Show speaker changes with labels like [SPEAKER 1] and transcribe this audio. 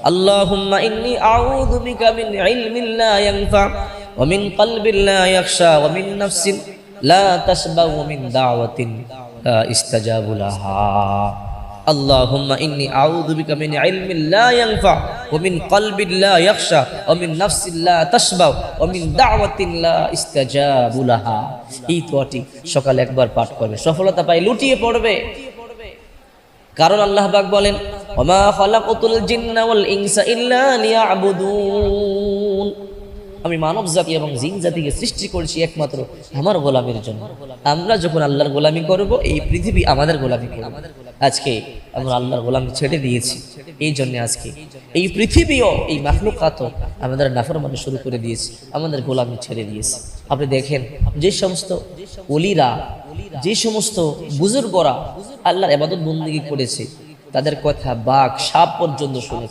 [SPEAKER 1] আল্লাহুম্মা ইন্নী আউযু বিকা মিন ইলমিন লা ইয়ানফা ওয়া মিন কলবিন লা ইয়াখশা ওয়া মিন নাফসিন লা তাশবা ওয়া মিন দাওয়াতিন লা ইস্তাজাবু লাহা। আল্লাহুম্মা ইন্নী আউযু বিকা মিন ইলমিন লা ইয়ানফা ওয়া মিন কলবিন লা ইয়াখশা ওয়া মিন নাফসিন লা তাশবা ওয়া মিন দাওয়াতিন লা ইস্তাজাবু লাহা। এই দোয়াটি সকালে একবার পাঠ করবে, সফলতা পাই লুটিয়ে পড়বে। কারণ আল্লাহ পাক বলেন, ওমা খালাকাতুল জিন্না ওয়াল ইনসা ইল্লা লিয়াবুদুন, আমি মানব জাতি এবং জিন জাতিকে সৃষ্টি করেছি একমাত্র আমার গোলামির জন্য। আমরা যখন আল্লাহর গোলামি করব, এই পৃথিবী আমাদের গোলামি করবে। আজকে আমরা আল্লাহর গোলামি ছেড়ে দিয়েছি, এই জন্য আজকে এই পৃথিবীও এই মাখলুকাতও আমাদের নাফরমানি শুরু করে দিয়েছে, আমাদের গোলামি ছেড়ে দিয়েছে। আপনি দেখেন যে সমস্ত ওলিরা, যে সমস্ত বুজুর্গরা আল্লাহর ইবাদত বন্দেগী করেছে, তাদের কথা বাঘ সাপ পর্যন্ত শুনেছে।